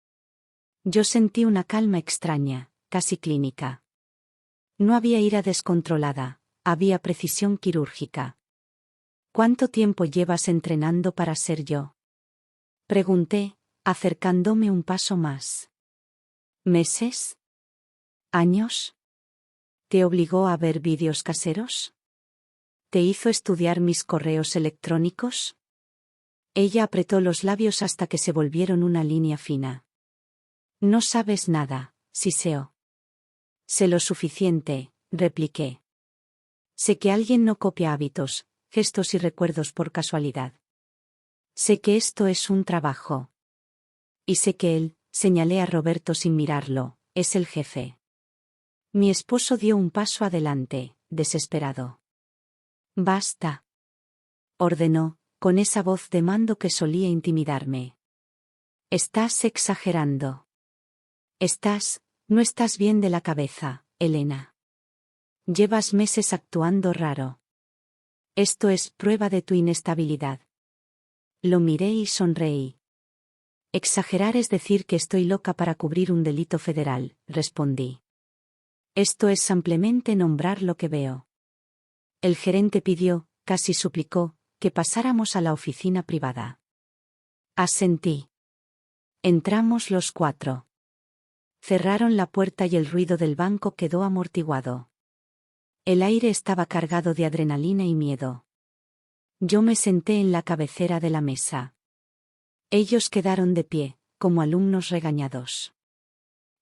Yo sentí una calma extraña, casi clínica. No había ira descontrolada, había precisión quirúrgica. ¿Cuánto tiempo llevas entrenando para ser yo? Pregunté, acercándome un paso más. ¿Meses? ¿Años? ¿Te obligó a ver vídeos caseros? ¿Te hizo estudiar mis correos electrónicos? Ella apretó los labios hasta que se volvieron una línea fina. No sabes nada, siseó. Sé lo suficiente, repliqué. Sé que alguien no copia hábitos, gestos y recuerdos por casualidad. Sé que esto es un trabajo. Y sé que él, señalé a Roberto sin mirarlo, es el jefe. Mi esposo dio un paso adelante, desesperado. Basta. Ordenó, con esa voz de mando que solía intimidarme. Estás exagerando. No estás bien de la cabeza, Elena. Llevas meses actuando raro. Esto es prueba de tu inestabilidad. Lo miré y sonreí. Exagerar es decir que estoy loca para cubrir un delito federal, respondí. Esto es simplemente nombrar lo que veo. El gerente pidió, casi suplicó, que pasáramos a la oficina privada. Asentí. Entramos los 4. Cerraron la puerta y el ruido del banco quedó amortiguado. El aire estaba cargado de adrenalina y miedo. Yo me senté en la cabecera de la mesa. Ellos quedaron de pie, como alumnos regañados.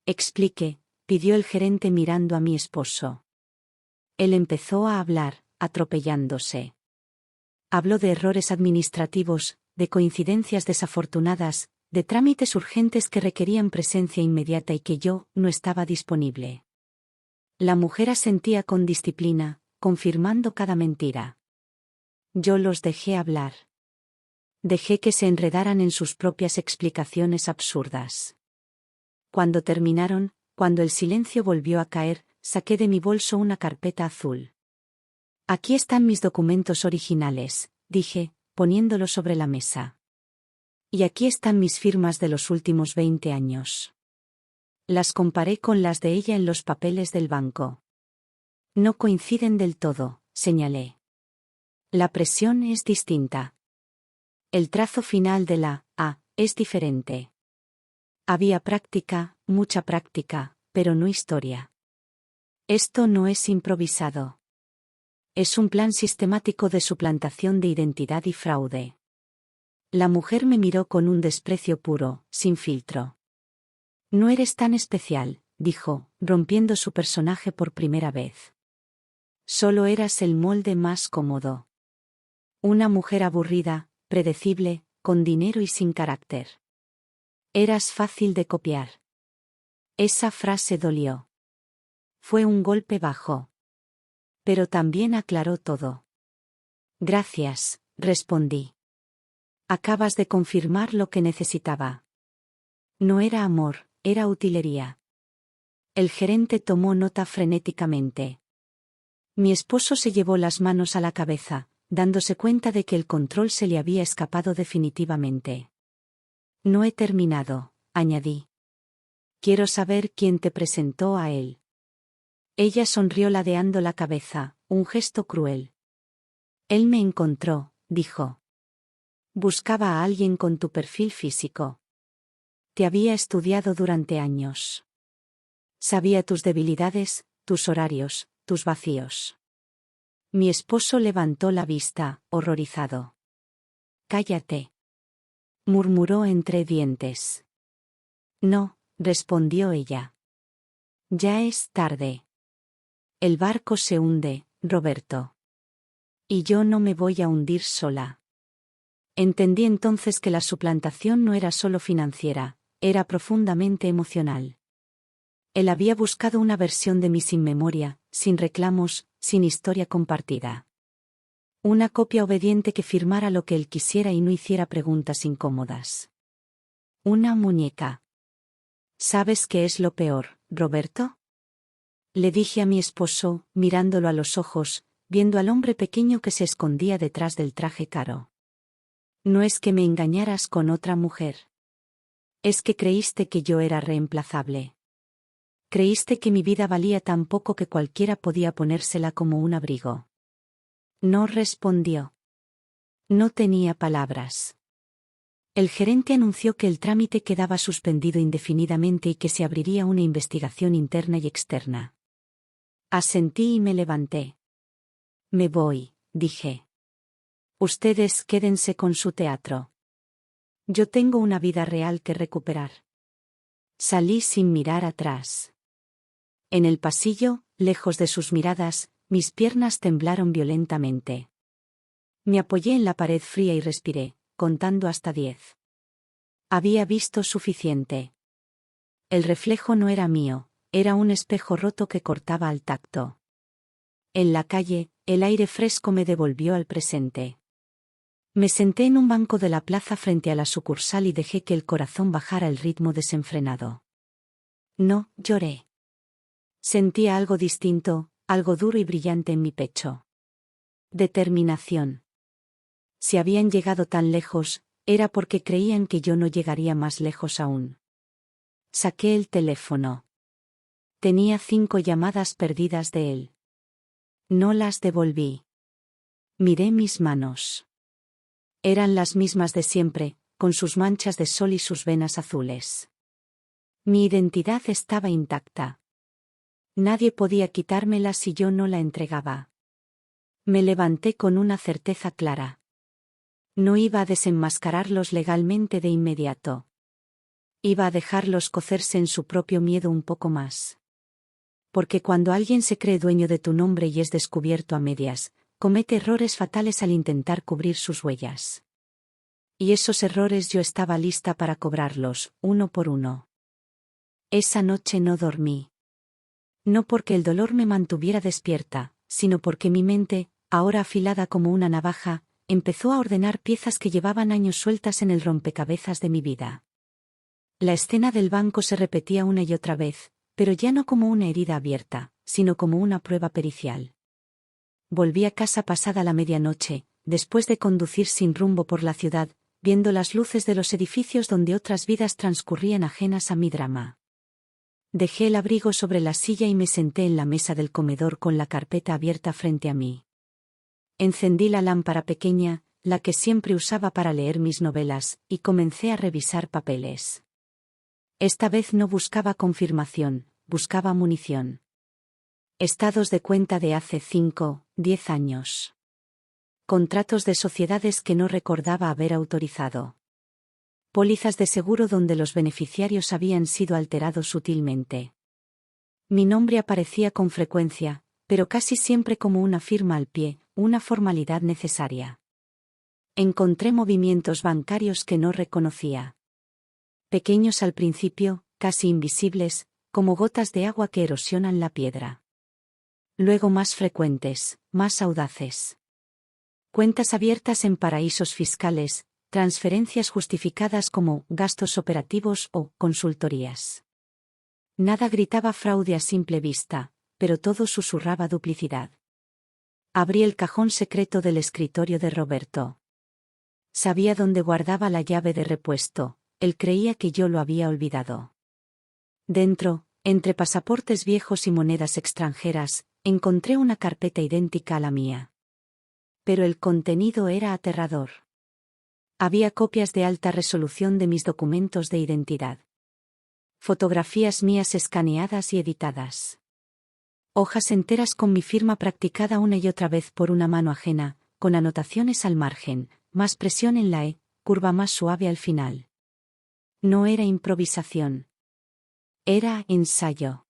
Explique, pidió el gerente mirando a mi esposo. Él empezó a hablar, atropellándose. Habló de errores administrativos, de coincidencias desafortunadas, de trámites urgentes que requerían presencia inmediata y que yo no estaba disponible. La mujer asentía con disciplina, confirmando cada mentira. Yo los dejé hablar. Dejé que se enredaran en sus propias explicaciones absurdas. Cuando terminaron, cuando el silencio volvió a caer, saqué de mi bolso una carpeta azul. Aquí están mis documentos originales, dije, poniéndolo sobre la mesa. Y aquí están mis firmas de los últimos 20 años. Las comparé con las de ella en los papeles del banco. No coinciden del todo, señalé. La presión es distinta. El trazo final de la A es diferente. Había práctica, mucha práctica, pero no historia. Esto no es improvisado. Es un plan sistemático de suplantación de identidad y fraude. La mujer me miró con un desprecio puro, sin filtro. No eres tan especial, dijo, rompiendo su personaje por primera vez. Solo eras el molde más cómodo. Una mujer aburrida, predecible, con dinero y sin carácter. Eras fácil de copiar. Esa frase dolió. Fue un golpe bajo. Pero también aclaró todo. Gracias, respondí. Acabas de confirmar lo que necesitaba. No era amor, era utilería. El gerente tomó nota frenéticamente. Mi esposo se llevó las manos a la cabeza, dándose cuenta de que el control se le había escapado definitivamente. No he terminado, añadí. Quiero saber quién te presentó a él. Ella sonrió ladeando la cabeza, un gesto cruel. Él me encontró, dijo. Buscaba a alguien con tu perfil físico. Te había estudiado durante años. Sabía tus debilidades, tus horarios, tus vacíos. Mi esposo levantó la vista, horrorizado. Cállate, murmuró entre dientes. No, respondió ella. Ya es tarde. El barco se hunde, Roberto. Y yo no me voy a hundir sola. Entendí entonces que la suplantación no era solo financiera, era profundamente emocional. Él había buscado una versión de mí sin memoria, sin reclamos, sin historia compartida. Una copia obediente que firmara lo que él quisiera y no hiciera preguntas incómodas. Una muñeca. ¿Sabes qué es lo peor, Roberto? Le dije a mi esposo, mirándolo a los ojos, viendo al hombre pequeño que se escondía detrás del traje caro. No es que me engañaras con otra mujer. Es que creíste que yo era reemplazable. Creíste que mi vida valía tan poco que cualquiera podía ponérsela como un abrigo. No respondió. No tenía palabras. El gerente anunció que el trámite quedaba suspendido indefinidamente y que se abriría una investigación interna y externa. Asentí y me levanté. Me voy, dije. Ustedes quédense con su teatro. Yo tengo una vida real que recuperar. Salí sin mirar atrás. En el pasillo, lejos de sus miradas, mis piernas temblaron violentamente. Me apoyé en la pared fría y respiré, contando hasta 10. Había visto suficiente. El reflejo no era mío, era un espejo roto que cortaba al tacto. En la calle, el aire fresco me devolvió al presente. Me senté en un banco de la plaza frente a la sucursal y dejé que el corazón bajara el ritmo desenfrenado. No, lloré. Sentía algo distinto, algo duro y brillante en mi pecho. Determinación. Si habían llegado tan lejos, era porque creían que yo no llegaría más lejos aún. Saqué el teléfono. Tenía 5 llamadas perdidas de él. No las devolví. Miré mis manos. Eran las mismas de siempre, con sus manchas de sol y sus venas azules. Mi identidad estaba intacta. Nadie podía quitármela si yo no la entregaba. Me levanté con una certeza clara. No iba a desenmascararlos legalmente de inmediato. Iba a dejarlos cocerse en su propio miedo un poco más. Porque cuando alguien se cree dueño de tu nombre y es descubierto a medias, comete errores fatales al intentar cubrir sus huellas. Y esos errores yo estaba lista para cobrarlos, uno por uno. Esa noche no dormí. No porque el dolor me mantuviera despierta, sino porque mi mente, ahora afilada como una navaja, empezó a ordenar piezas que llevaban años sueltas en el rompecabezas de mi vida. La escena del banco se repetía una y otra vez, pero ya no como una herida abierta, sino como una prueba pericial. Volví a casa pasada la medianoche, después de conducir sin rumbo por la ciudad, viendo las luces de los edificios donde otras vidas transcurrían ajenas a mi drama. Dejé el abrigo sobre la silla y me senté en la mesa del comedor con la carpeta abierta frente a mí. Encendí la lámpara pequeña, la que siempre usaba para leer mis novelas, y comencé a revisar papeles. Esta vez no buscaba confirmación, buscaba munición. Estados de cuenta de hace 5, 10 años. Contratos de sociedades que no recordaba haber autorizado. Pólizas de seguro donde los beneficiarios habían sido alterados sutilmente. Mi nombre aparecía con frecuencia, pero casi siempre como una firma al pie, una formalidad necesaria. Encontré movimientos bancarios que no reconocía. Pequeños al principio, casi invisibles, como gotas de agua que erosionan la piedra. Luego más frecuentes, más audaces. Cuentas abiertas en paraísos fiscales, transferencias justificadas como gastos operativos o consultorías. Nada gritaba fraude a simple vista, pero todo susurraba duplicidad. Abrí el cajón secreto del escritorio de Roberto. Sabía dónde guardaba la llave de repuesto, él creía que yo lo había olvidado. Dentro, entre pasaportes viejos y monedas extranjeras, encontré una carpeta idéntica a la mía. Pero el contenido era aterrador. Había copias de alta resolución de mis documentos de identidad. Fotografías mías escaneadas y editadas. Hojas enteras con mi firma practicada una y otra vez por una mano ajena, con anotaciones al margen, más presión en la E, curva más suave al final. No era improvisación. Era ensayo.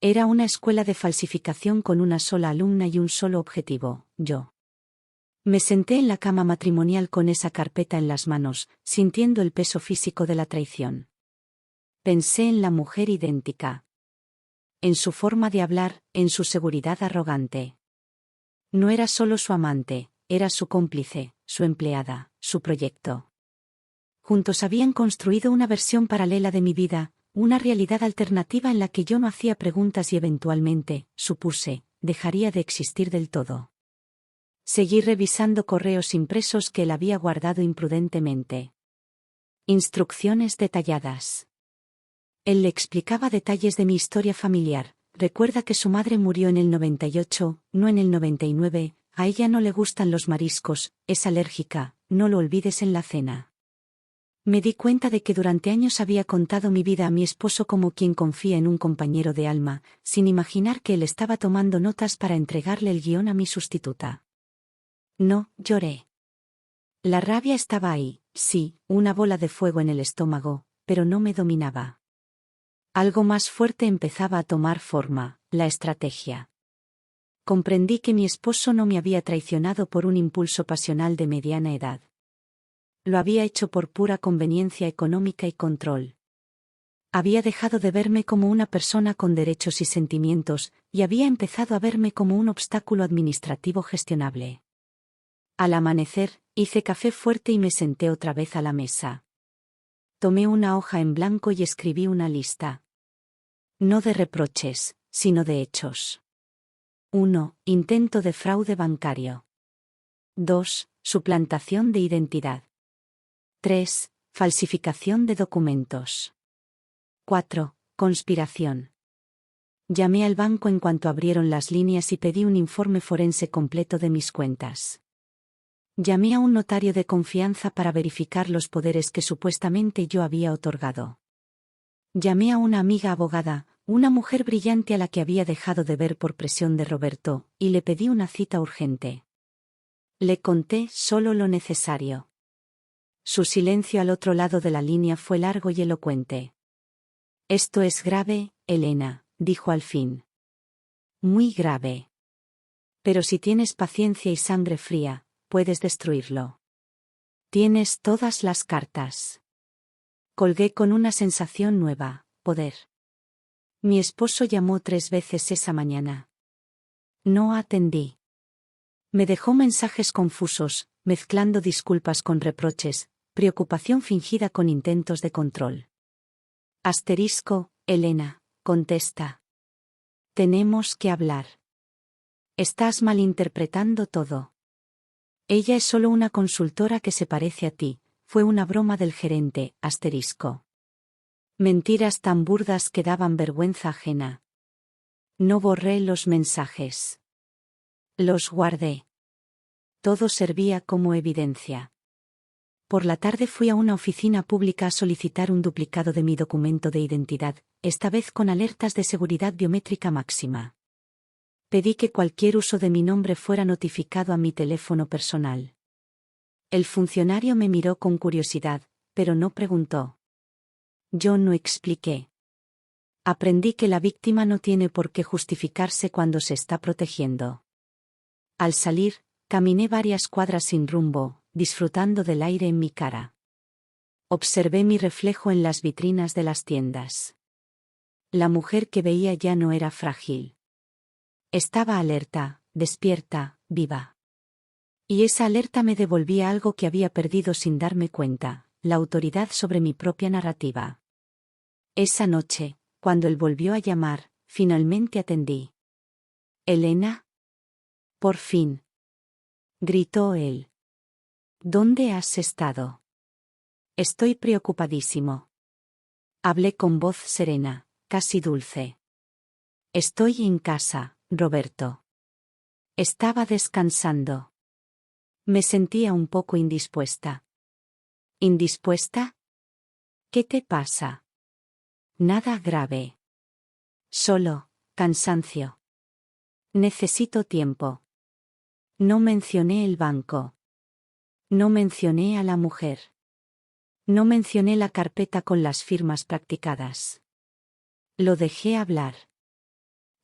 Era una escuela de falsificación con una sola alumna y un solo objetivo, yo. Me senté en la cama matrimonial con esa carpeta en las manos, sintiendo el peso físico de la traición. Pensé en la mujer idéntica. En su forma de hablar, en su seguridad arrogante. No era solo su amante, era su cómplice, su empleada, su proyecto. Juntos habían construido una versión paralela de mi vida, una realidad alternativa en la que yo no hacía preguntas y eventualmente, supuse, dejaría de existir del todo. Seguí revisando correos impresos que él había guardado imprudentemente. Instrucciones detalladas. Él le explicaba detalles de mi historia familiar. Recuerda que su madre murió en el 98, no en el 99, a ella no le gustan los mariscos, es alérgica, no lo olvides en la cena. Me di cuenta de que durante años había contado mi vida a mi esposo como quien confía en un compañero de alma, sin imaginar que él estaba tomando notas para entregarle el guión a mi sustituta. No, lloré. La rabia estaba ahí, sí, una bola de fuego en el estómago, pero no me dominaba. Algo más fuerte empezaba a tomar forma, la estrategia. Comprendí que mi esposo no me había traicionado por un impulso pasional de mediana edad. Lo había hecho por pura conveniencia económica y control. Había dejado de verme como una persona con derechos y sentimientos, y había empezado a verme como un obstáculo administrativo gestionable. Al amanecer, hice café fuerte y me senté otra vez a la mesa. Tomé una hoja en blanco y escribí una lista. No de reproches, sino de hechos. 1. Intento de fraude bancario. 2. Suplantación de identidad. 3. Falsificación de documentos. 4. Conspiración. Llamé al banco en cuanto abrieron las líneas y pedí un informe forense completo de mis cuentas. Llamé a un notario de confianza para verificar los poderes que supuestamente yo había otorgado. Llamé a una amiga abogada, una mujer brillante a la que había dejado de ver por presión de Roberto, y le pedí una cita urgente. Le conté solo lo necesario. Su silencio al otro lado de la línea fue largo y elocuente. Esto es grave, Elena, dijo al fin. Muy grave. Pero si tienes paciencia y sangre fría, puedes destruirlo. Tienes todas las cartas. Colgué con una sensación nueva, poder. Mi esposo llamó 3 veces esa mañana. No atendí. Me dejó mensajes confusos, mezclando disculpas con reproches, preocupación fingida con intentos de control. Asterisco, Elena, contesta. Tenemos que hablar. Estás malinterpretando todo. Ella es solo una consultora que se parece a ti, fue una broma del gerente, asterisco. Mentiras tan burdas que daban vergüenza ajena. No borré los mensajes. Los guardé. Todo servía como evidencia. Por la tarde fui a una oficina pública a solicitar un duplicado de mi documento de identidad, esta vez con alertas de seguridad biométrica máxima. Pedí que cualquier uso de mi nombre fuera notificado a mi teléfono personal. El funcionario me miró con curiosidad, pero no preguntó. Yo no expliqué. Aprendí que la víctima no tiene por qué justificarse cuando se está protegiendo. Al salir, caminé varias cuadras sin rumbo, disfrutando del aire en mi cara. Observé mi reflejo en las vitrinas de las tiendas. La mujer que veía ya no era frágil. Estaba alerta, despierta, viva. Y esa alerta me devolvía algo que había perdido sin darme cuenta, la autoridad sobre mi propia narrativa. Esa noche, cuando él volvió a llamar, finalmente atendí. «¿Elena?» «Por fin», gritó él. «¿Dónde has estado?» «Estoy preocupadísimo». Hablé con voz serena, casi dulce. «Estoy en casa, Roberto». Estaba descansando. Me sentía un poco indispuesta. ¿Indispuesta? ¿Qué te pasa? Nada grave. Solo, cansancio. Necesito tiempo. No mencioné el banco. No mencioné a la mujer. No mencioné la carpeta con las firmas practicadas. Lo dejé hablar.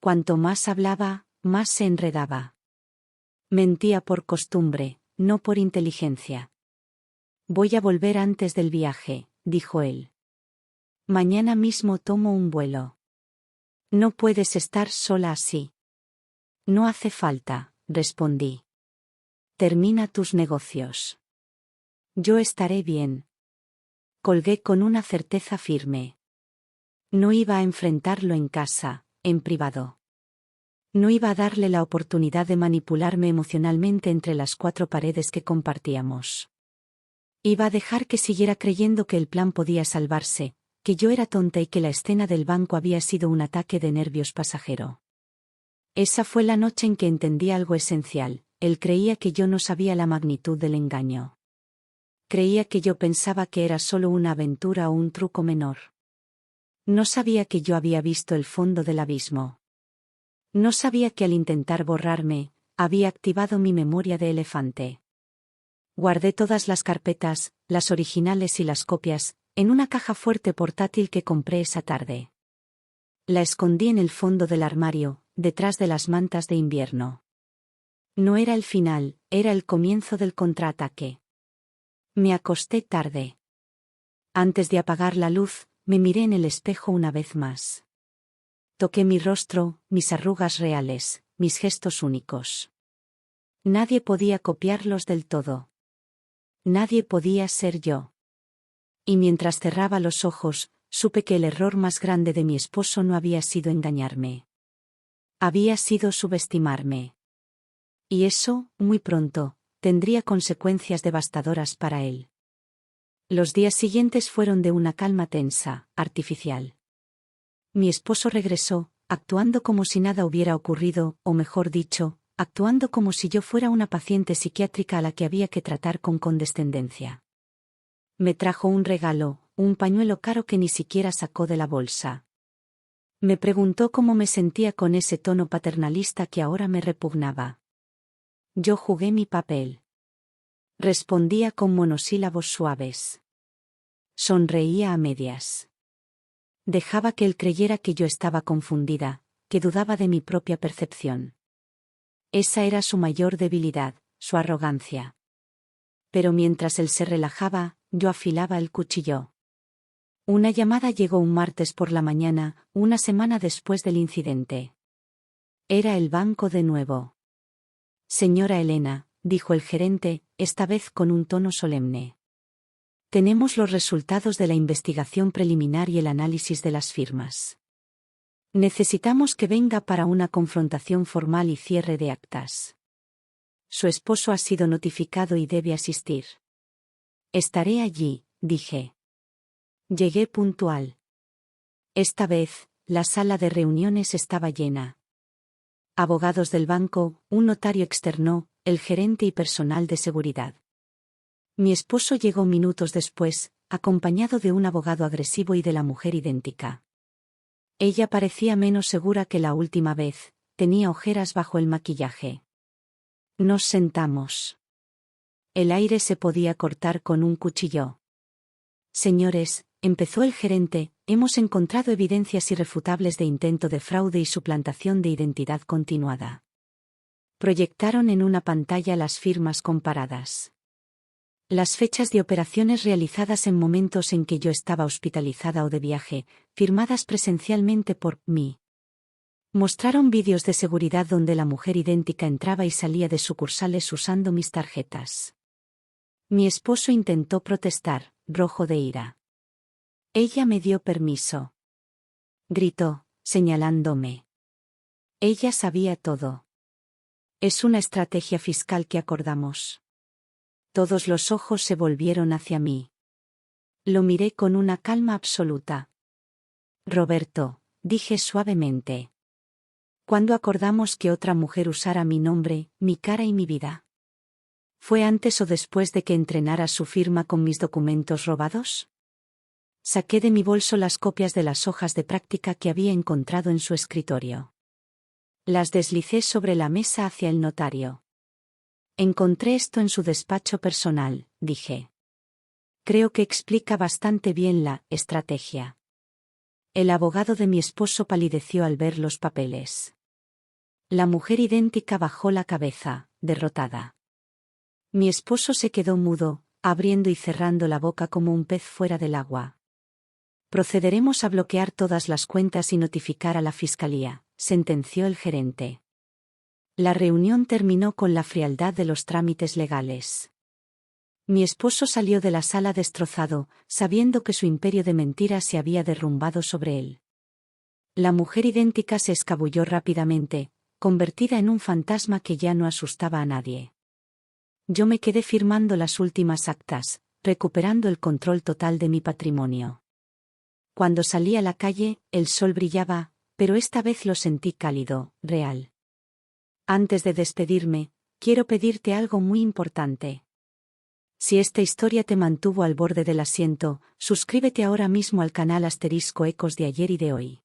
Cuanto más hablaba, más se enredaba. Mentía por costumbre, no por inteligencia. Voy a volver antes del viaje, dijo él. Mañana mismo tomo un vuelo. No puedes estar sola así. No hace falta, respondí. Termina tus negocios. Yo estaré bien. Colgué con una certeza firme. No iba a enfrentarlo en casa, en privado. No iba a darle la oportunidad de manipularme emocionalmente entre las cuatro paredes que compartíamos. Iba a dejar que siguiera creyendo que el plan podía salvarse, que yo era tonta y que la escena del banco había sido un ataque de nervios pasajero. Esa fue la noche en que entendí algo esencial. Él creía que yo no sabía la magnitud del engaño. Creía que yo pensaba que era solo una aventura o un truco menor. No sabía que yo había visto el fondo del abismo. No sabía que al intentar borrarme, había activado mi memoria de elefante. Guardé todas las carpetas, las originales y las copias, en una caja fuerte portátil que compré esa tarde. La escondí en el fondo del armario, detrás de las mantas de invierno. No era el final, era el comienzo del contraataque. Me acosté tarde. Antes de apagar la luz, me miré en el espejo una vez más. Toqué mi rostro, mis arrugas reales, mis gestos únicos. Nadie podía copiarlos del todo. Nadie podía ser yo. Y mientras cerraba los ojos, supe que el error más grande de mi esposo no había sido engañarme. Había sido subestimarme. Y eso, muy pronto, tendría consecuencias devastadoras para él. Los días siguientes fueron de una calma tensa, artificial. Mi esposo regresó, actuando como si nada hubiera ocurrido, o mejor dicho, actuando como si yo fuera una paciente psiquiátrica a la que había que tratar con condescendencia. Me trajo un regalo, un pañuelo caro que ni siquiera sacó de la bolsa. Me preguntó cómo me sentía con ese tono paternalista que ahora me repugnaba. Yo jugué mi papel. Respondía con monosílabos suaves. Sonreía a medias. Dejaba que él creyera que yo estaba confundida, que dudaba de mi propia percepción. Esa era su mayor debilidad, su arrogancia. Pero mientras él se relajaba, yo afilaba el cuchillo. Una llamada llegó un martes por la mañana, una semana después del incidente. Era el banco de nuevo. Señora Elena, dijo el gerente, esta vez con un tono solemne. Tenemos los resultados de la investigación preliminar y el análisis de las firmas. Necesitamos que venga para una confrontación formal y cierre de actas. Su esposo ha sido notificado y debe asistir. Estaré allí, dije. Llegué puntual. Esta vez, la sala de reuniones estaba llena. Abogados del banco, un notario externo, el gerente y personal de seguridad. Mi esposo llegó minutos después, acompañado de un abogado agresivo y de la mujer idéntica. Ella parecía menos segura que la última vez, tenía ojeras bajo el maquillaje. Nos sentamos. El aire se podía cortar con un cuchillo. Señores, empezó el gerente, hemos encontrado evidencias irrefutables de intento de fraude y suplantación de identidad continuada. Proyectaron en una pantalla las firmas comparadas. Las fechas de operaciones realizadas en momentos en que yo estaba hospitalizada o de viaje, firmadas presencialmente por mí. Mostraron vídeos de seguridad donde la mujer idéntica entraba y salía de sucursales usando mis tarjetas. Mi esposo intentó protestar, rojo de ira. Ella me dio permiso. Gritó, señalándome. Ella sabía todo. Es una estrategia fiscal que acordamos. Todos los ojos se volvieron hacia mí. Lo miré con una calma absoluta. Roberto, dije suavemente. ¿Cuándo acordamos que otra mujer usara mi nombre, mi cara y mi vida? ¿Fue antes o después de que entrenara su firma con mis documentos robados? Saqué de mi bolso las copias de las hojas de práctica que había encontrado en su escritorio. Las deslicé sobre la mesa hacia el notario. Encontré esto en su despacho personal, dije. Creo que explica bastante bien la estrategia. El abogado de mi esposo palideció al ver los papeles. La mujer idéntica bajó la cabeza, derrotada. Mi esposo se quedó mudo, abriendo y cerrando la boca como un pez fuera del agua. Procederemos a bloquear todas las cuentas y notificar a la fiscalía, sentenció el gerente. La reunión terminó con la frialdad de los trámites legales. Mi esposo salió de la sala destrozado, sabiendo que su imperio de mentiras se había derrumbado sobre él. La mujer idéntica se escabulló rápidamente, convertida en un fantasma que ya no asustaba a nadie. Yo me quedé firmando las últimas actas, recuperando el control total de mi patrimonio. Cuando salí a la calle, el sol brillaba, pero esta vez lo sentí cálido, real. Antes de despedirme, quiero pedirte algo muy importante. Si esta historia te mantuvo al borde del asiento, suscríbete ahora mismo al canal *Ecos de ayer y de hoy.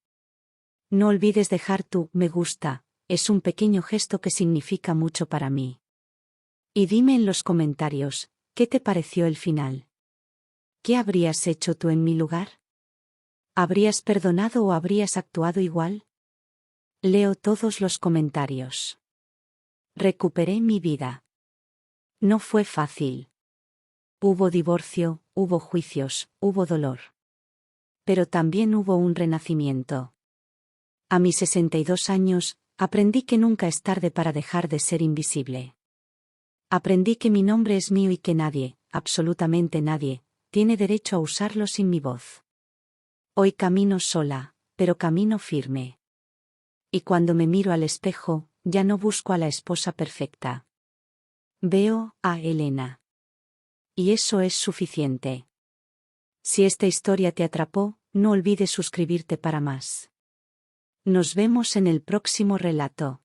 No olvides dejar tu me gusta, es un pequeño gesto que significa mucho para mí. Y dime en los comentarios, ¿qué te pareció el final? ¿Qué habrías hecho tú en mi lugar? ¿Habrías perdonado o habrías actuado igual? Leo todos los comentarios. Recuperé mi vida. No fue fácil. Hubo divorcio, hubo juicios, hubo dolor. Pero también hubo un renacimiento. A mis 62 años, aprendí que nunca es tarde para dejar de ser invisible. Aprendí que mi nombre es mío y que nadie, absolutamente nadie, tiene derecho a usarlo sin mi voz. Hoy camino sola, pero camino firme. Y cuando me miro al espejo, ya no busco a la esposa perfecta. Veo a Elena. Y eso es suficiente. Si esta historia te atrapó, no olvides suscribirte para más. Nos vemos en el próximo relato.